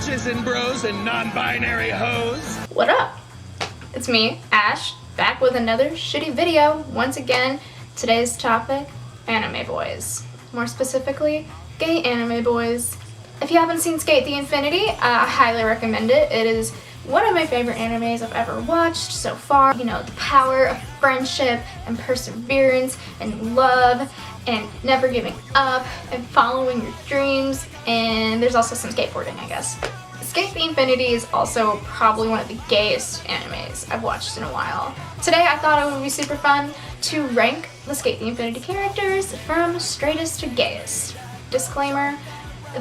Jizzin' bros and non-binary hoes. What up? It's me, Ash, back with another shitty video. Once again, today's topic, anime boys. More specifically, gay anime boys. If you haven't seen Sk8 the Infinity, I highly recommend it. It is one of my favorite animes I've ever watched so far. You know, the power of friendship and perseverance and love and never giving up and following your dreams. And there's also some skateboarding, I guess. Sk8 the Infinity is also probably one of the gayest animes I've watched in a while. Today I thought it would be super fun to rank the Sk8 the Infinity characters from straightest to gayest. Disclaimer,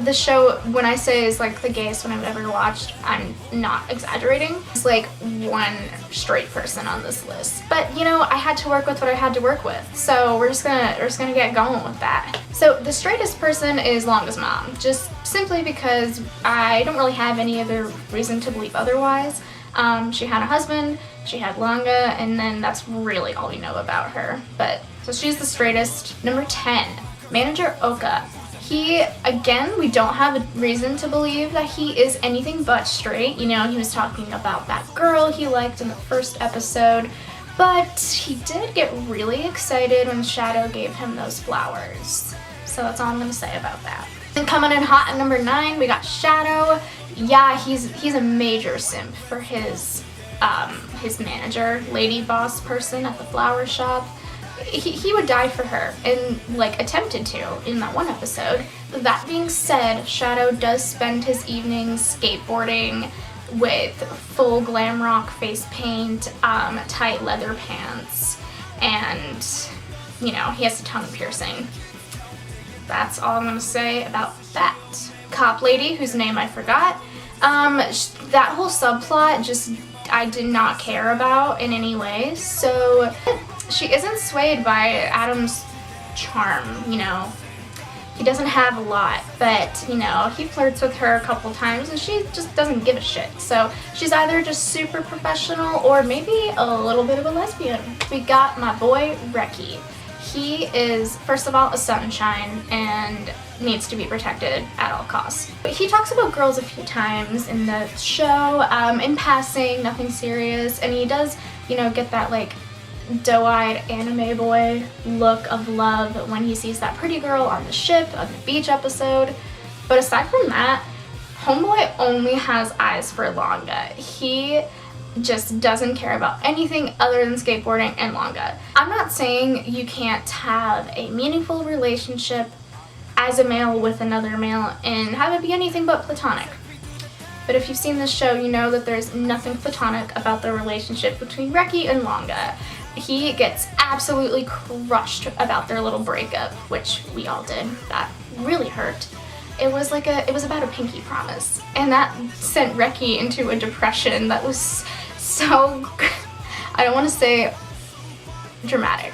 the show, when I say is like the gayest one I've ever watched, I'm not exaggerating. It's like one straight person on this list. But you know, I had to work with what I had to work with. So we're just gonna get going with that. So the straightest person is Langa's mom, just simply because I don't really have any other reason to believe otherwise. She had a husband, she had Langa, and then that's really all we know about her. But so she's the straightest. Number 10, Manager Oka. He, again, we don't have a reason to believe that he is anything but straight. You know, he was talking about that girl he liked in the first episode, but he did get really excited when Shadow gave him those flowers. So that's all I'm gonna say about that. And coming in hot at number 9, we got Shadow. Yeah, he's a major simp for his manager, lady boss person at the flower shop. He would die for her, and like attempted to in that one episode. That being said, Shadow does spend his evenings skateboarding with full glam rock face paint, tight leather pants, and you know, he has a tongue piercing. That's all I'm gonna say about that. Cop lady, whose name I forgot, that whole subplot just I did not care about in any way. So she isn't swayed by Adam's charm, you know. He doesn't have a lot, but, you know, he flirts with her a couple times and she just doesn't give a shit. So she's either just super professional or maybe a little bit of a lesbian. We got my boy, Reki. He is, first of all, a sunshine and needs to be protected at all costs. But he talks about girls a few times in the show, in passing, nothing serious, and he does, you know, get that, like, doe-eyed anime boy look of love when he sees that pretty girl on the ship on the beach episode. But aside from that, homeboy only has eyes for Langa. He just doesn't care about anything other than skateboarding and Langa. I'm not saying you can't have a meaningful relationship as a male with another male and have it be anything but platonic. But if you've seen this show, you know that there's nothing platonic about the relationship between Reki and Langa. He gets absolutely crushed about their little breakup, which we all did. That really hurt. It was about a pinky promise, and that sent Reki into a depression that was so, I don't want to say dramatic.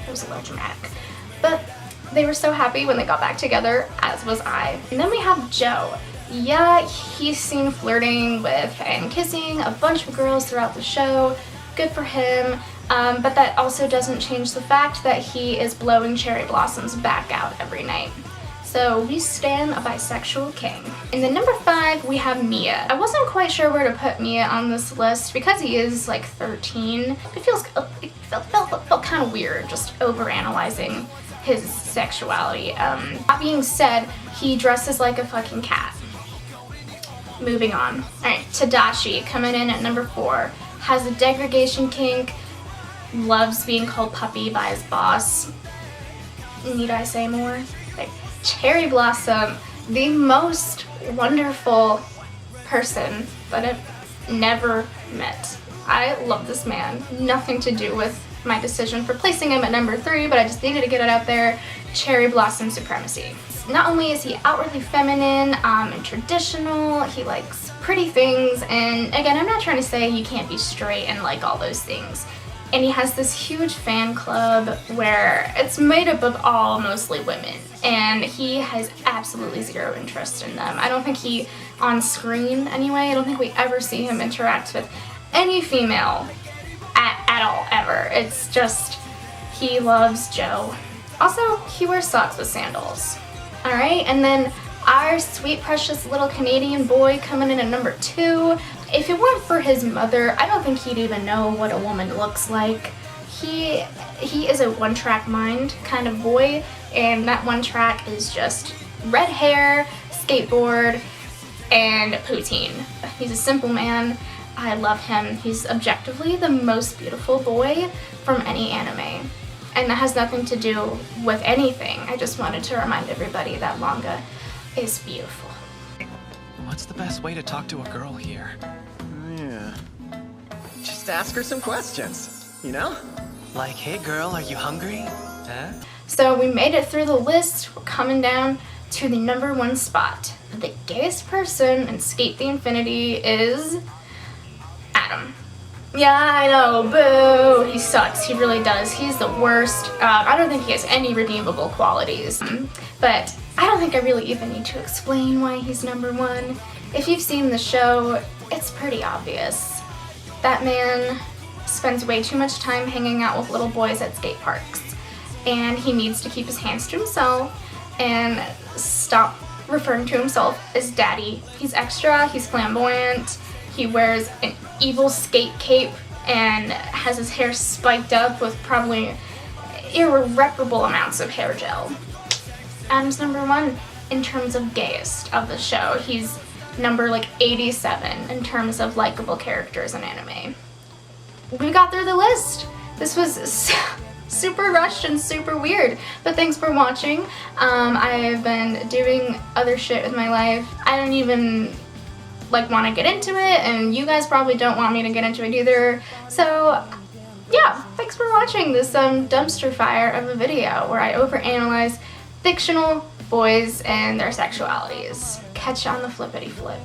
It was a little dramatic. But they were so happy when they got back together, as was I. And then we have Joe. Yeah, he's seen flirting with and kissing a bunch of girls throughout the show. Good for him. But that also doesn't change the fact that he is blowing cherry blossoms back out every night. So we stand a bisexual king. And then number 5, we have Mia. I wasn't quite sure where to put Mia on this list because he is like 13. It felt kind of weird just overanalyzing his sexuality. That being said, he dresses like a fucking cat. Moving on. Alright, Tadashi coming in at number 4. Has a degradation kink, loves being called puppy by his boss. Need I say more? Like, Cherry Blossom, the most wonderful person that I've never met. I love this man. Nothing to do with my decision for placing him at number 3, but I just needed to get it out there. Cherry Blossom supremacy. Not only is he outwardly feminine and traditional, he likes pretty things, and again, I'm not trying to say you can't be straight and like all those things. And he has this huge fan club where it's made up of all mostly women, and he has absolutely zero interest in them. I don't think he, on screen anyway, I don't think we ever see him interact with any female at all, ever. It's just, he loves Joe. Also, he wears socks with sandals. Alright, and then Our sweet precious little Canadian boy coming in at number 2. If it weren't for his mother, I don't think he'd even know what a woman looks like. He is a one-track mind kind of boy, and that one track is just red hair, skateboard, and poutine. He's a simple man. I love him. He's objectively the most beautiful boy from any anime. And that has nothing to do with anything. I just wanted to remind everybody that Langa is beautiful. What's the best way to talk to a girl here? Yeah. Just ask her some questions, you know? Like, hey girl, are you hungry? Huh? So we made it through the list. We're coming down to the number 1 spot. The gayest person in Skate the Infinity is Adam. Yeah, I know, boo! He sucks, he really does. He's the worst. I don't think he has any redeemable qualities. But I don't think I really even need to explain why he's number 1. If you've seen the show, it's pretty obvious. That man spends way too much time hanging out with little boys at skate parks. And he needs to keep his hands to himself and stop referring to himself as daddy. He's extra, he's flamboyant, he wears an evil skate cape and has his hair spiked up with probably irreparable amounts of hair gel. Adam's number 1 in terms of gayest of the show. He's number like 87 in terms of likable characters in anime. We got through the list. This was super rushed and super weird, but thanks for watching. I've been doing other shit with my life. I don't even want to get into it, and you guys probably don't want me to get into it either. So yeah, thanks for watching this dumpster fire of a video where I overanalyze fictional boys and their sexualities. Catch you on the flippity flip.